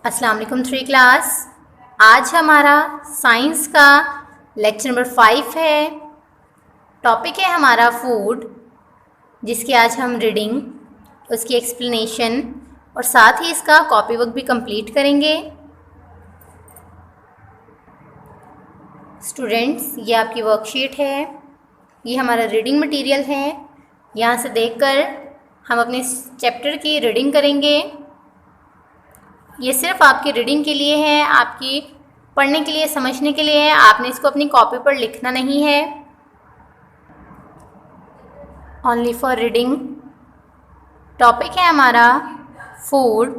अस्सलाम वालेकुम 3 क्लास। आज हमारा साइंस का लेक्चर नंबर 5 है। टॉपिक है हमारा फूड, जिसकी आज हम रीडिंग, उसकी एक्सप्लेनेशन और साथ ही इसका कॉपी वर्क भी कंप्लीट करेंगे। स्टूडेंट्स, ये आपकी वर्कशीट है, ये हमारा रीडिंग मटेरियल है। यहाँ से देखकर हम अपने चैप्टर की रीडिंग करेंगे। ये सिर्फ आपकी रीडिंग के लिए है, आपकी पढ़ने के लिए, समझने के लिए है। आपने इसको अपनी कॉपी पर लिखना नहीं है, ओनली फॉर रीडिंग। टॉपिक है हमारा फूड।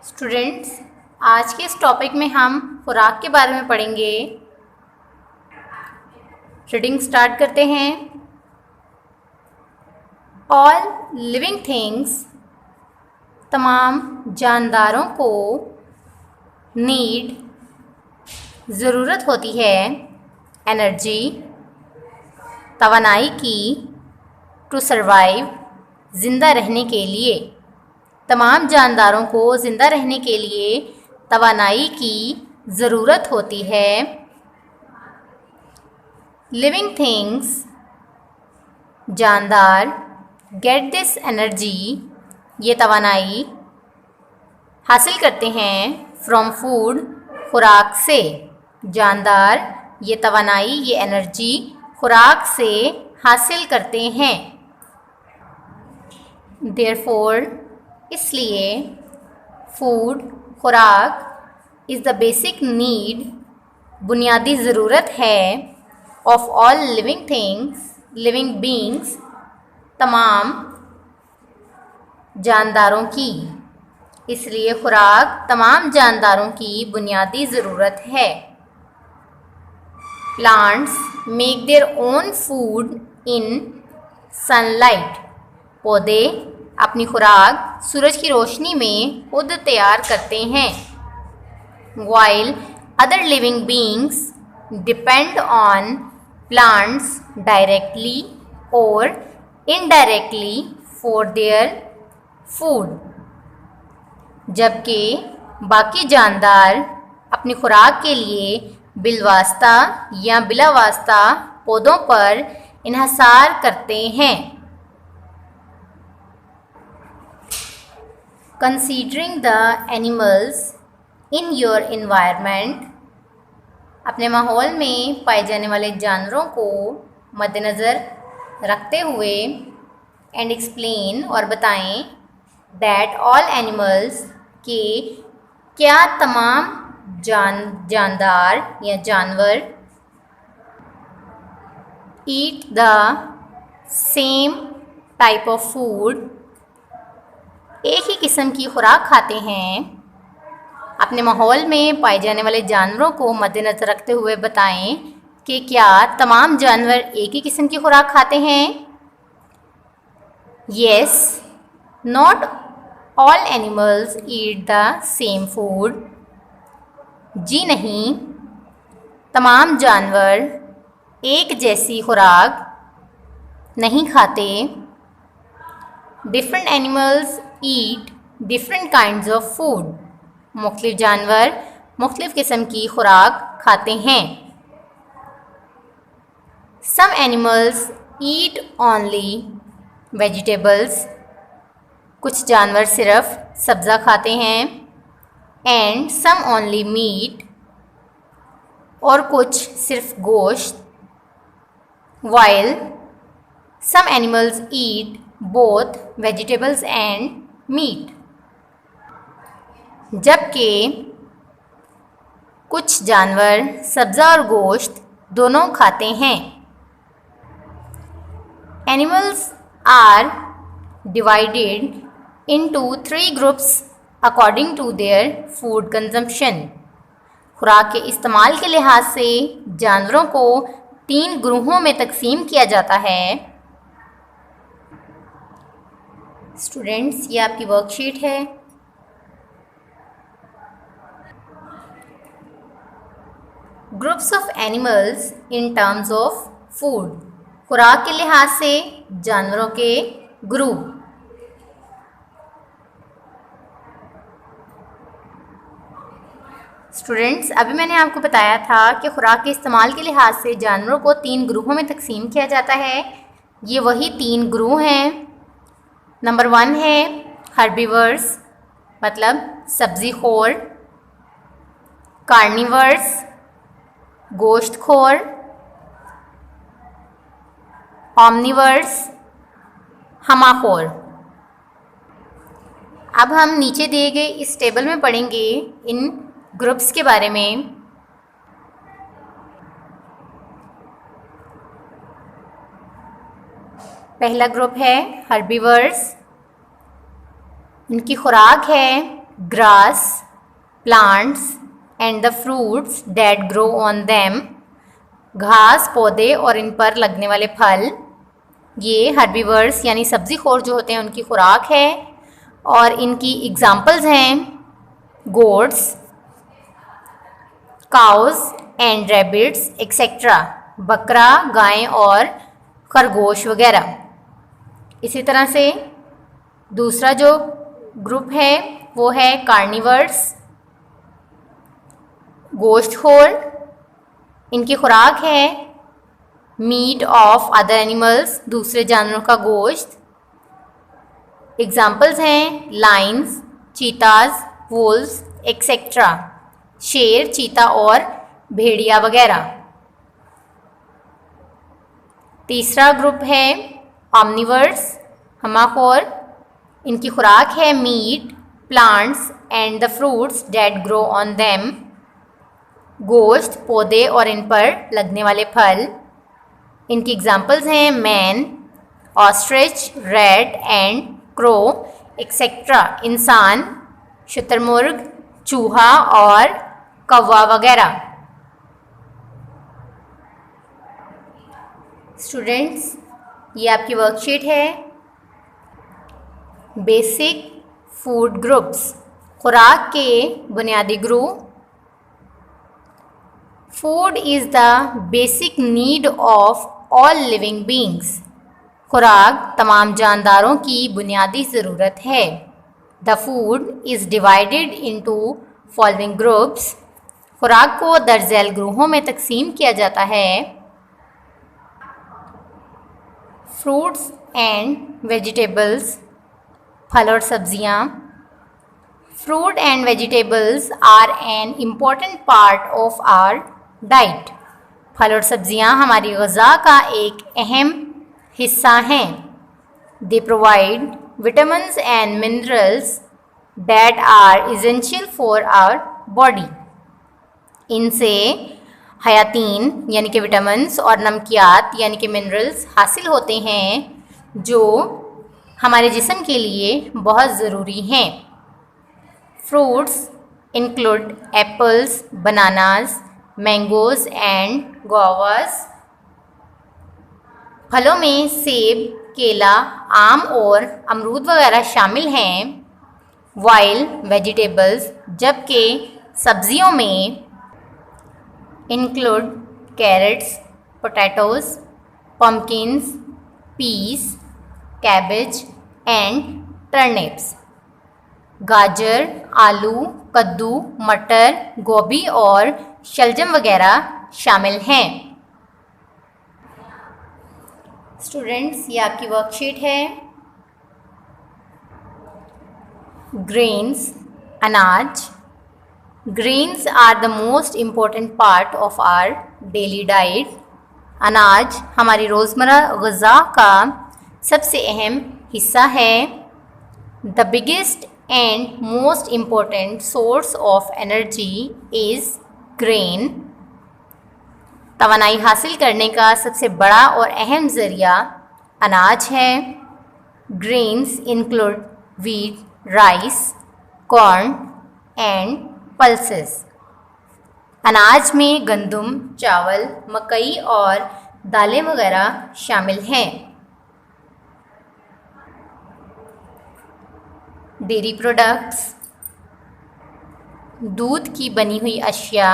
स्टूडेंट्स, आज के इस टॉपिक में हम खुराक के बारे में पढ़ेंगे। रीडिंग स्टार्ट करते हैं। ऑल लिविंग थिंग्स, तमाम जानदारों को नीड, ज़रूरत होती है, एनर्जी, तवानाई की, टू सर्वाइव, ज़िंदा रहने के लिए। तमाम जानदारों को ज़िंदा रहने के लिए तवानाई की ज़रूरत होती है। लिविंग थिंग्स, जानदार, गेट दिस एनर्जी, ये तवानाई हासिल करते हैं फ्रॉम फूड, खुराक से। जानदार ये तवानाई, ये एनर्जी खुराक से हासिल करते हैं। देयरफॉर, इसलिए, फूड, खुराक इज़ द बेसिक नीड, बुनियादी ज़रूरत है, of all living things, living beings, तमाम जानदारों की। इसलिए खुराक तमाम जानदारों की बुनियादी ज़रूरत है। Plants make their own food in sunlight, पौधे अपनी खुराक सूरज की रोशनी में खुद तैयार करते हैं। While other living beings depend on plants directly और इनडायरेक्टली फॉर देयर फूड, जबकि बाकी जानदार अपनी खुराक के लिए बिलवास्ता या बिलावास्ता पौधों पर इन्हसार करते हैं। Considering the animals in your environment, अपने माहौल में पाए जाने वाले जानवरों को मद्देनज़र रखते हुए, एंड एक्सप्लेन और बताएं, दैट ऑल एनिमल्स के क्या तमाम जानदार या जानवर eat the same type of food, एक ही किस्म की खुराक खाते हैं। अपने माहौल में पाए जाने वाले जानवरों को मद्देनज़र रखते हुए बताएं कि क्या तमाम जानवर एक ही किस्म की खुराक खाते हैं। Yes, not all animals eat the same food. जी नहीं, तमाम जानवर एक जैसी खुराक नहीं खाते। Different animals eat different kinds of food. मुख्तलिफ जानवर मुख्तलिफ किस्म की खुराक खाते हैं। Some animals eat only vegetables, कुछ जानवर सिर्फ सब्ज़ा खाते हैं। एंड सम ओनली मीट, और कुछ सिर्फ गोश्त। While some animals eat both vegetables and meat, जबकि कुछ जानवर सब्ज़ा और गोश्त दोनों खाते हैं। Animals are divided into 3 groups according to their food consumption. खुराक के इस्तेमाल के लिहाज से जानवरों को 3 ग्रुपों में तकसीम किया जाता है। स्टूडेंट्स, ये आपकी वर्कशीट है। Groups of animals in terms of food, खुराक के लिहाज से जानवरों के ग्रुप। स्टूडेंट्स, अभी मैंने आपको बताया था कि खुराक के इस्तेमाल के लिहाज से जानवरों को 3 ग्रुपों में तकसीम किया जाता है। ये वही 3 ग्रुप हैं। नंबर 1 है हर्बीवर्स, मतलब सब्ज़ीखोर, कार्निवर्स, गोश्तखोर, ऑमनिवर्स, हमाखोर। अब हम नीचे दिए गए इस टेबल में पढ़ेंगे इन ग्रुप्स के बारे में। पहला ग्रुप है हर्बीवर्स। इनकी खुराक है grass, plants and the fruits that grow on them, घास, पौधे और इन पर लगने वाले फल। ये हर्बीवर्स यानी सब्ज़ीखोर जो होते हैं उनकी खुराक है। और इनकी एग्जाम्पल्स हैं goats, cause and rabbits etcetera, बकरा, गाय और खरगोश वगैरह। इसी तरह से दूसरा जो ग्रुप है वो है कार्निवर्स, गोश्तखोर। इनकी खुराक है मीट ऑफ अदर एनिमल्स, दूसरे जानवरों का गोश्त। एग्जाम्पल्स हैं लाइन्स, चीताज, वुल्व्स एक्सेट्रा, शेर, चीता और भेड़िया वगैरह। तीसरा ग्रुप है ऑमनिवर्स, हमाखोर। इनकी खुराक है meat, plants and the fruits that grow on them, गोश्त, पौधे और इन पर लगने वाले फल। इनकी एग्जाम्पल्स हैं man, ostrich, rat and crow etcetera, इंसान, शुतुरमुर्ग, चूहा और कौवा वगैरह। स्टूडेंट्स, ये आपकी वर्कशीट है। बेसिक फूड ग्रुप्स, खुराक के बुनियादी group. Food is the basic need of all living beings, खुराक तमाम जानदारों की बुनियादी ज़रूरत है। The food is divided into following groups, खुराक को दर्जैल ग्रुपों में तकसीम किया जाता है। फ्रूट्स एंड वेजिटेबल्स, फल और सब्जियाँ। Fruit and vegetables are an important part of our diet, फल और सब्जियाँ हमारी ग़िज़ा का एक अहम हिस्सा हैं। They provide vitamins and minerals that are essential for our body, इनसे हयातीन यानी कि विटामिन्स और नमकियात यानी कि मिनरल्स हासिल होते हैं जो हमारे जिस्म के लिए बहुत ज़रूरी हैं। Fruits include apples, bananas, mangoes and guavas. फलों में सेब, केला, आम और अमरूद वगैरह शामिल हैं। वाइल वेजिटेबल्स, जबकि सब्जियों में include carrots, potatoes, pumpkins, peas, cabbage and turnips. गाजर, आलू, कद्दू, मटर, गोभी और शलजम वगैरह शामिल हैं। स्टूडेंट्स, ये आपकी वर्कशीट है। ग्रेन्स, अनाज। Grains are the most important part of our daily diet, अनाज हमारी रोज़मर्रा ग़िज़ा का सबसे अहम हिस्सा है। The biggest and most important source of energy is grain, तवानाई हासिल करने का सबसे बड़ा और अहम ज़रिया अनाज है। Grains include wheat, rice, corn and pulses. अनाज में गंदम, चावल, मकई और दालें वगैरह शामिल हैं। डेयरी प्रोडक्ट्स, दूध की बनी हुई अशिया।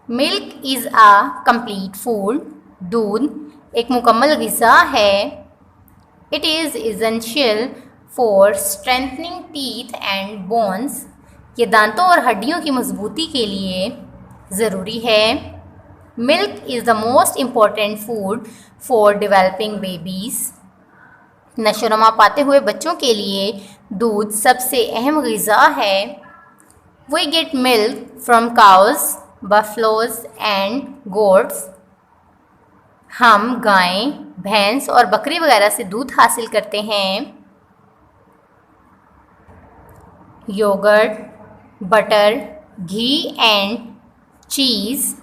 Milk is a complete food, दूध एक मुकम्मल ग़िज़ा है। It is essential for strengthening teeth and bones, ये दांतों और हड्डियों की मजबूती के लिए ज़रूरी है। Milk is the most important food for developing babies. नशोनुमा पाते हुए बच्चों के लिए दूध सबसे अहम ग़िज़ा है। We get milk from cows, buffaloes and goats. हम गाय, भैंस और बकरी वगैरह से दूध हासिल करते हैं। Yogurt, butter, ghee and cheese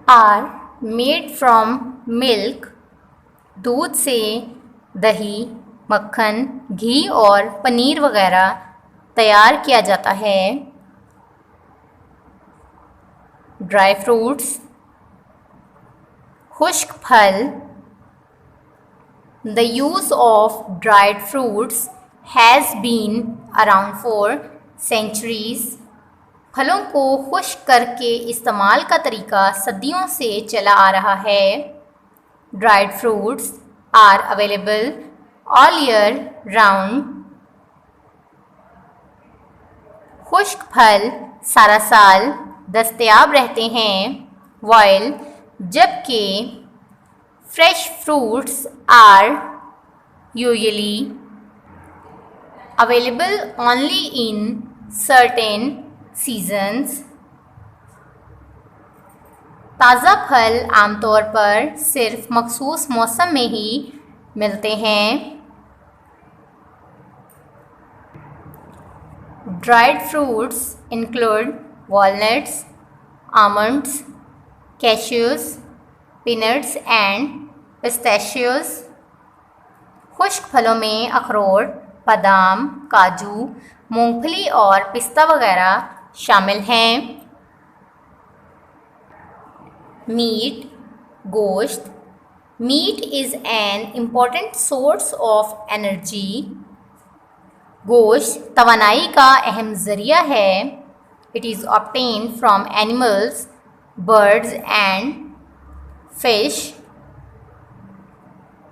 are made from milk. दूध से दही, मक्खन, घी और पनीर वगैरह तैयार किया जाता है। ड्राई फ्रूट्स, खुश्क फल। The use of dried fruits has been around for centuries. फलों को खुश्क करके इस्तेमाल का तरीका सदियों से चला आ रहा है। Dried fruits are available all year round. खुश्क फल सारा साल दस्तयाब रहते हैं। While जबकि fresh fruits are usually available only in certain seasons. ताज़ा फल आमतौर पर सिर्फ मखसूस मौसम में ही मिलते हैं। Dried fruits include walnuts, almonds, cashews, peanuts and pistachios. खुश्क फलों में अखरोट, बादाम, काजू, मूंगफली और पिस्ता वगैरह शामिल हैं। मीट, गोश्त। Meat is an important source of energy. गोश्त तवानाई का अहम ज़रिया है। It is obtained from animals, birds and fish.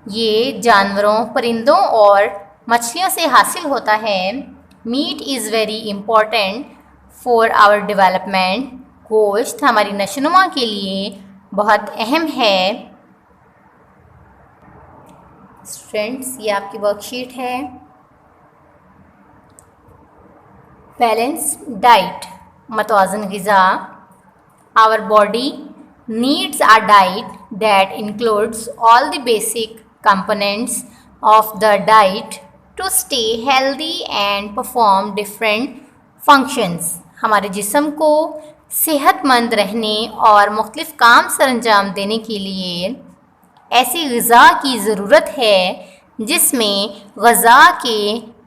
ये जानवरों, परिंदों और मछलियों से हासिल होता है। Meat is very important for our development. गोश्त हमारी नशोनुमा के लिए बहुत अहम है। स्टूडेंट्स, ये आपकी वर्कशीट है। बैलेंस्ड डाइट, मतवाज़न ग़िज़ा। Our body needs a diet that includes all the basic components of the diet to stay healthy and perform different functions. हमारे जिस्म को सेहतमंद रहने और मुख्तलिफ काम सरअंजाम देने के लिए ऐसी ग़िज़ा की ज़रूरत है जिसमें ग़िज़ा के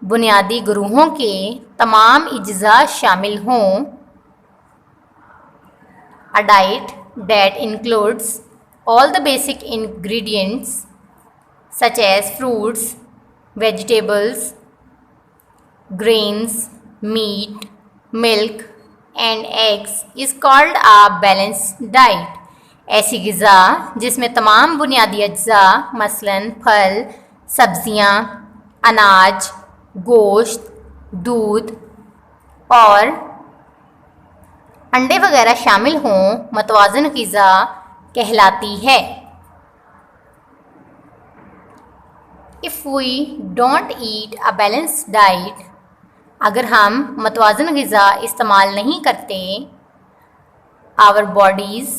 बुनियादी गुरूहों के तमाम अज्ज़ा शामिल हों। A diet that includes all the basic ingredients such as fruits, vegetables, grains, meat, milk and eggs is called a balanced diet. ऐसी ग़िज़ा जिसमें तमाम बुनियादी अज्ज़ा मसलन फल, सब्ज़ियाँ, अनाज, गोश्त, दूध और अंडे वगैरह शामिल हों, मतवाज़न ग़िज़ा कहलाती है। If we don't eat a balanced diet, अगर हम मतवाज़न ग़िज़ा इस्तेमाल नहीं करते, our bodies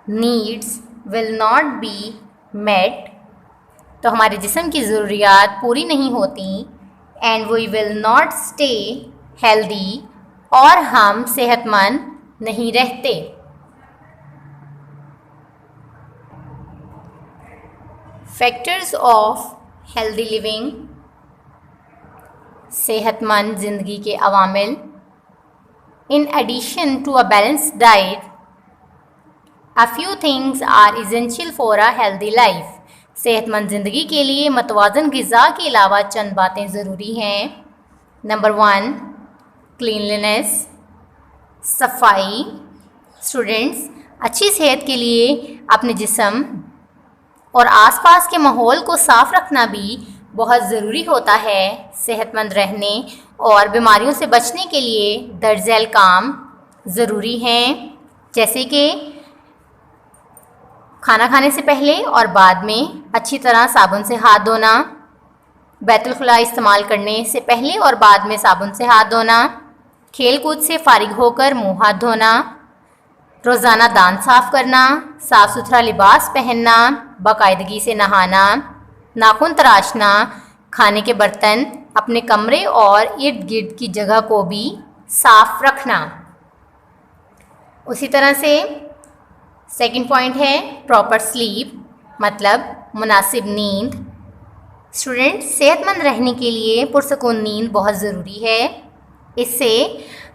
needs will not be met, तो हमारे जिस्म की ज़रूरियात पूरी नहीं होती। And we will not stay healthy, और हम सेहतमंद नहीं रहते। फैक्टर्स ऑफ हेल्दी लिविंग, सेहतमंद ज़िंदगी के अवामिल। In addition to a balanced diet, a few things are essential for a healthy life. सेहतमंद ज़िंदगी के लिए मतवाज़न ग़िज़ा के अलावा चंद बातें ज़रूरी हैं। नंबर 1, क्लीनलीनेस, सफाई। स्टूडेंट्स, अच्छी सेहत के लिए अपने जिस्म और आसपास के माहौल को साफ रखना भी बहुत ज़रूरी होता है सेहतमंद रहने और बीमारियों से बचने के लिए। दर्ज झैल काम ज़रूरी हैं, जैसे कि खाना खाने से पहले और बाद में अच्छी तरह साबुन से हाथ धोना, बैतुल खुला इस्तेमाल करने से पहले और बाद में साबुन से हाथ धोना, खेल कूद से फारिग होकर मुंह हाथ धोना, रोज़ाना दांत साफ करना, साफ़ सुथरा लिबास पहनना, बाकायदगी से नहाना, नाखून तराशना, खाने के बर्तन, अपने कमरे और इर्द गिर्द की जगह को भी साफ रखना। उसी तरह से सेकंड पॉइंट है प्रॉपर स्लीप, मतलब मुनासिब नींद। स्टूडेंट, सेहतमंद रहने के लिए पुरसकून नींद बहुत ज़रूरी है। इससे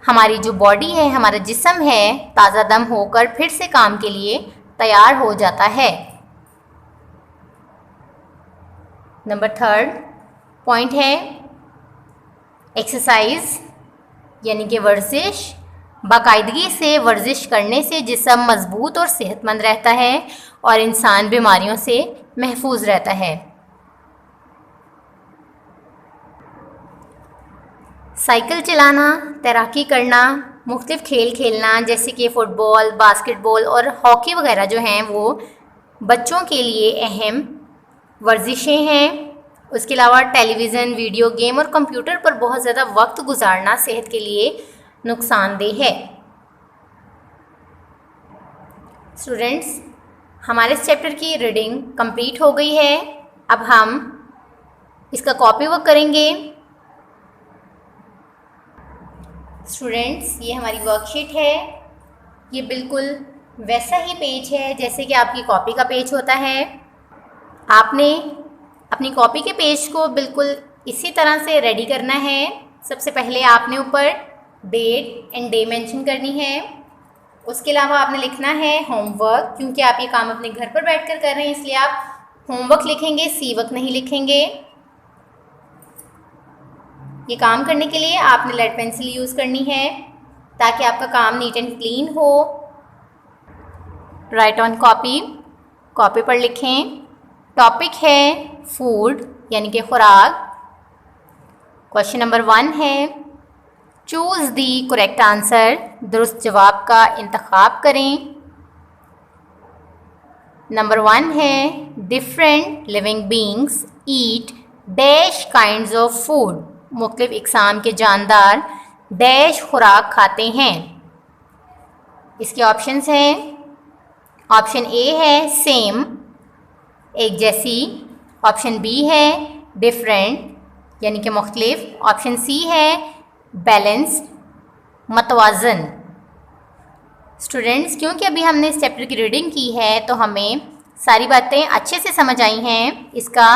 हमारी जो बॉडी है, हमारा जिस्म है, ताज़ा दम होकर फिर से काम के लिए तैयार हो जाता है। नंबर थर्ड पॉइंट है एक्सरसाइज, यानी कि वर्जिश। बाकायदगी से वर्जिश करने से जिस्म मजबूत और सेहतमंद रहता है और इंसान बीमारियों से महफूज रहता है। साइकिल चलाना, तैराकी करना, मुख्तलिफ खेल खेलना जैसे कि फ़ुटबॉल, बास्केटबॉल और हॉकी वगैरह जो हैं वो बच्चों के लिए अहम वर्जिशें हैं। उसके अलावा टेलीविज़न, वीडियो गेम और कंप्यूटर पर बहुत ज़्यादा वक्त गुजारना सेहत के लिए नुकसानदेह है। स्टूडेंट्स, हमारे इस चैप्टर की रीडिंग कंप्लीट हो गई है। अब हम इसका कॉपी वर्क करेंगे। स्टूडेंट्स, ये हमारी वर्कशीट है। ये बिल्कुल वैसा ही पेज है जैसे कि आपकी कॉपी का पेज होता है। आपने अपनी कॉपी के पेज को बिल्कुल इसी तरह से रेडी करना है। सबसे पहले आपने ऊपर डेट एंड डे मेंशन करनी है। उसके अलावा आपने लिखना है होमवर्क, क्योंकि आप ये काम अपने घर पर बैठकर कर रहे हैं इसलिए आप होमवर्क लिखेंगे, सी वर्क नहीं लिखेंगे। ये काम करने के लिए आपने लेड पेंसिल यूज़ करनी है ताकि आपका काम नीट एंड क्लीन हो। राइट ऑन कॉपी, कॉपी पर लिखें। टॉपिक है फूड, यानी कि खुराक। क्वेश्चन नंबर 1 है चूज़ दी करेक्ट आंसर, दुरुस्त जवाब का इंतखाब करें। नंबर 1 है different living beings eat dash kinds of food, मुख्तलिफ इकसाम के जानदार डैश खुराक खाते हैं। इसके ऑप्शंस हैं, ऑप्शन ए है सेम, एक जैसी। ऑप्शन बी है डिफरेंट, यानी कि मुख्तलिफ। ऑप्शन सी है बैलेंस्ड, मतवाज़न। स्टूडेंट्स, क्योंकि अभी हमने इस चैप्टर की रीडिंग की है तो हमें सारी बातें अच्छे से समझ आई हैं। इसका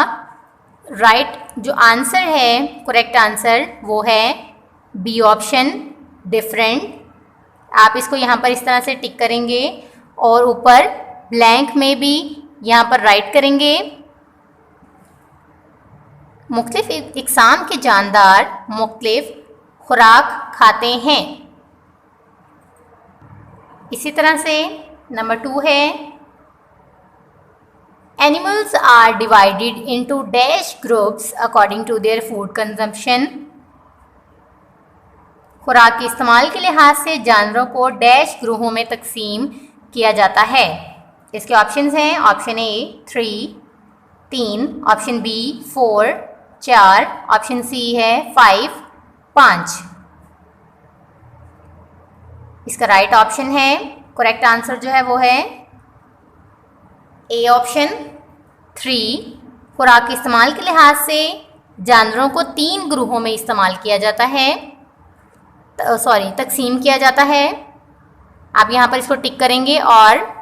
राइट जो आंसर है, करेक्ट आंसर, वो है बी ऑप्शन, डिफरेंट। आप इसको यहाँ पर इस तरह से टिक करेंगे और ऊपर ब्लैंक में भी यहाँ पर राइट करेंगे। मुख्तलिफ इकसाम के जानदार मुख्तलिफ खुराक खाते हैं। इसी तरह से नंबर 2 है animals are divided into dash groups according to their food consumption, खुराक के इस्तेमाल के लिहाज से जानवरों को डैश ग्रोहों में तकसीम किया जाता है। इसके ऑप्शंस हैं, option A 3, option B 4, option C है 5। इसका राइट ऑप्शन है, करेक्ट आंसर जो है वो है ए ऑप्शन 3। खुराक के इस्तेमाल के लिहाज से जानवरों को 3 ग्रोहों में इस्तेमाल किया जाता है, तकसीम किया जाता है। आप यहाँ पर इसको टिक करेंगे और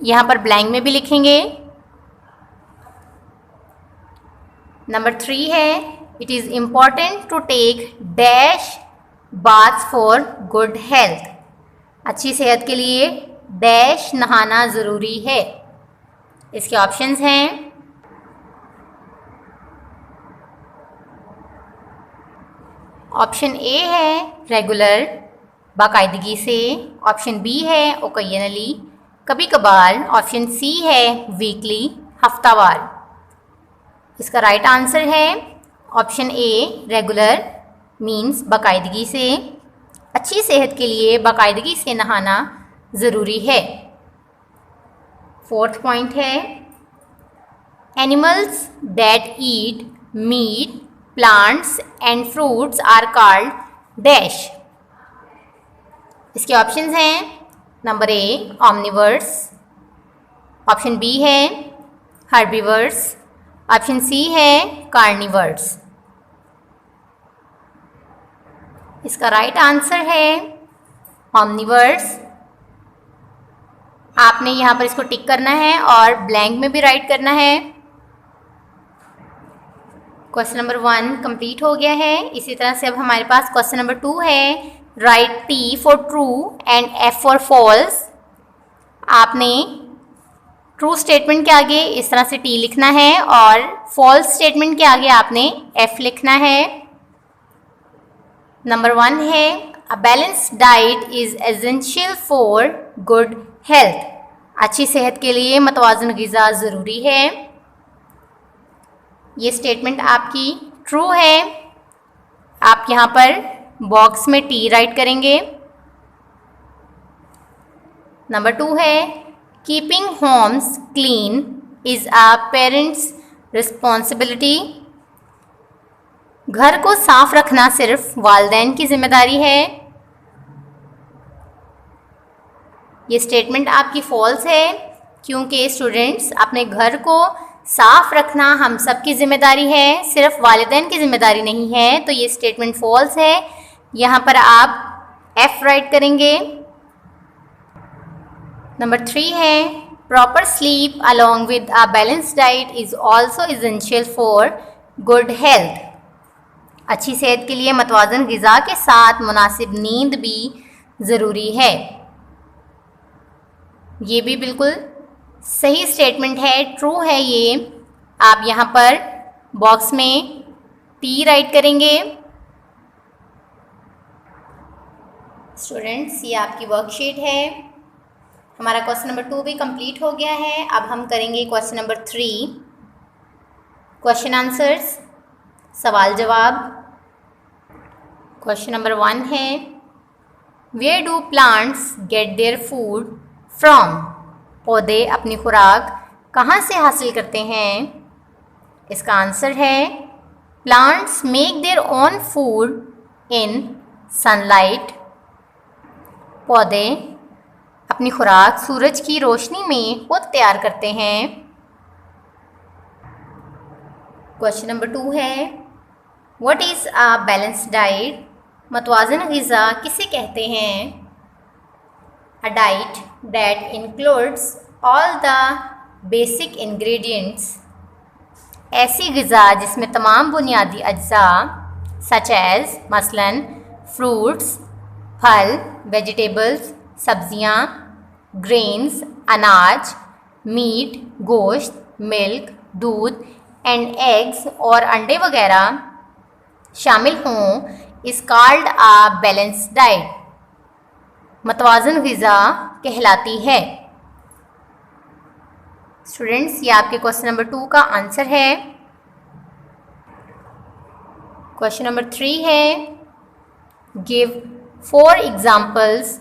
यहाँ पर ब्लैंक में भी लिखेंगे। नंबर 3 है it is important to take dash bath for good health, अच्छी सेहत के लिए डैश नहाना ज़रूरी है। इसके ऑप्शंस हैं, ऑप्शन ए है रेगुलर, बाकायदगी से। ऑप्शन बी है ओकेजनली, कभी कभार। ऑप्शन सी है वीकली, हफ्तावार। इसका राइट आंसर है ऑप्शन ए रेगुलर, मीन्स बाकायदगी से। अच्छी सेहत के लिए बाकायदगी से नहाना ज़रूरी है। फोर्थ पॉइंट है animals that eat meat, plants and fruits are called dash. इसके ऑप्शंस हैं number A omnivores, option B है हर्बीवर्स, ऑप्शन सी है कार्निवर्स। इसका राइट आंसर है ऑमनिवर्स। आपने यहाँ पर इसको टिक करना है और ब्लैंक में भी राइट करना है। क्वेश्चन नंबर 1 कंप्लीट हो गया है। इसी तरह से अब हमारे पास क्वेश्चन नंबर 2 है। Write T for true and F for false. आपने ट्रू स्टेटमेंट के आगे इस तरह से टी लिखना है और फॉल्स स्टेटमेंट के आगे आपने एफ लिखना है। नंबर 1 है अ balanced diet is essential for good health. अच्छी सेहत के लिए मतवाज़न ग़िज़ा ज़रूरी है। ये स्टेटमेंट आपकी ट्रू है। आप यहाँ पर बॉक्स में टी राइट करेंगे। नंबर 2 है keeping homes clean is a parents responsibility. घर को साफ रखना सिर्फ वालिदैन की जिम्मेदारी है। ये स्टेटमेंट आपकी फॉल्स है, क्योंकि स्टूडेंट्स अपने घर को साफ रखना हम सब की जिम्मेदारी है, सिर्फ वालिदैन की जिम्मेदारी नहीं है। तो ये स्टेटमेंट फॉल्स है। यहाँ पर आप एफ राइट करेंगे। नंबर 3 है proper sleep along with a balanced diet is also essential for good health. अच्छी सेहत के लिए मतवाज़न ग़िज़ा के साथ मुनासिब नींद भी ज़रूरी है। ये भी बिल्कुल सही स्टेटमेंट है, ट्रू है ये। आप यहाँ पर बॉक्स में टी राइट करेंगे। स्टूडेंट्स ये आपकी वर्कशीट है। हमारा क्वेश्चन नंबर 2 भी कंप्लीट हो गया है। अब हम करेंगे क्वेश्चन नंबर 3, क्वेश्चन आंसर्स, सवाल जवाब। क्वेश्चन नंबर 1 है where do plants get their food from. पौधे अपनी खुराक कहाँ से हासिल करते हैं। इसका आंसर है plants make their own food in sunlight. पौधे अपनी खुराक सूरज की रोशनी में खुद तैयार करते हैं। क्वेश्चन नंबर 2 है what is a balanced diet. मतवाज़न ग़िज़ा किसे कहते हैं। A diet that includes all the basic ingredients। ऐसी ग़िज़ा जिसमें तमाम बुनियादी अज्जा सच एज़ मसलन फ्रूट्स, फल, वेजिटेबल्स, सब्ज़ियाँ, ग्रेन्स, अनाज, मीट, गोश्त, मिल्क, दूध एंड एग्स और अंडे वगैरह शामिल हों is called a balanced diet. मतवाज़न ग़िज़ा कहलाती है। स्टूडेंट्स ये आपके क्वेश्चन नंबर 2 का आंसर है। क्वेश्चन नंबर 3 है give 4 examples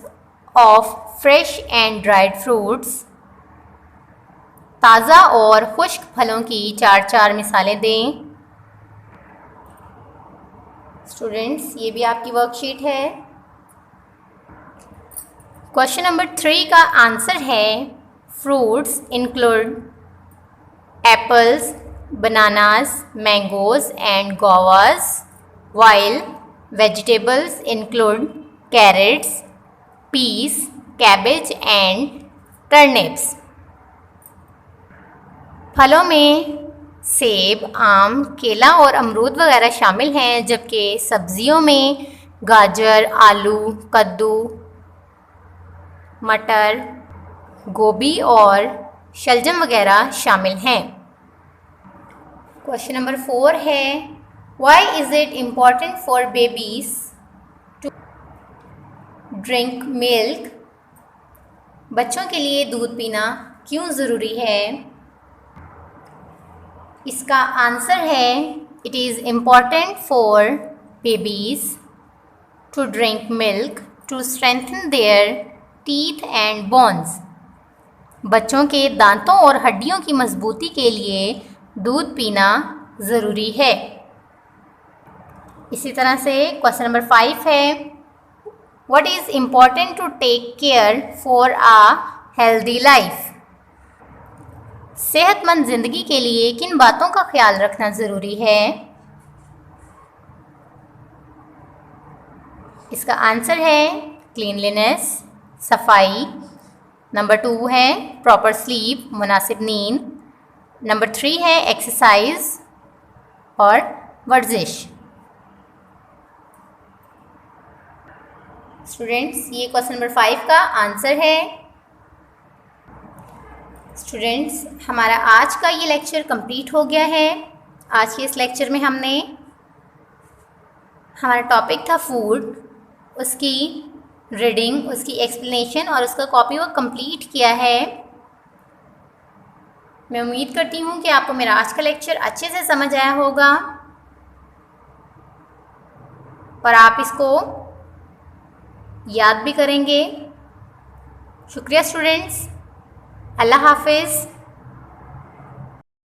of fresh and dried fruits. ताज़ा और खुश्क फलों की 4 मिसालें दें। स्टूडेंट्स ये भी आपकी वर्कशीट है। क्वेश्चन नंबर 3 का आंसर है fruits include apples, bananas, mangoes and guavas, while vegetables include carrots, peas, cabbage and turnips। फलों में सेब, आम, केला और अमरूद वगैरह शामिल हैं, जबकि सब्जियों में गाजर, आलू, कद्दू, मटर, गोभी और शलजम वगैरह शामिल हैं। क्वेश्चन नंबर 4 है why is it important for babies to drink milk. बच्चों के लिए दूध पीना क्यों ज़रूरी है? इसका आंसर है it is important for babies to drink milk to strengthen their teeth and bones. बच्चों के दांतों और हड्डियों की मजबूती के लिए दूध पीना ज़रूरी है। इसी तरह से क्वेश्चन नंबर 5 है, what is important to take care for a healthy life? सेहतमंद ज़िंदगी के लिए किन बातों का ख्याल रखना ज़रूरी है? इसका आंसर है क्लीनलीनेस, सफाई। नंबर 2 है प्रॉपर स्लीप, मुनासिब नींद। नंबर 3 है एक्सरसाइज और वर्जिश। स्टूडेंट्स, ये क्वेश्चन नंबर 5 का आंसर है। स्टूडेंट्स, हमारा आज का ये लेक्चर कंप्लीट हो गया है। आज के इस लेक्चर में हमने हमारा टॉपिक था फूड, उसकी रीडिंग, उसकी एक्सप्लेनेशन और उसका कॉपी वर्क कंप्लीट किया है। मैं उम्मीद करती हूँ कि आपको मेरा आज का लेक्चर अच्छे से समझ आया होगा और आप इसको याद भी करेंगे। शुक्रिया स्टूडेंट्स, अल्लाह हाफिज़।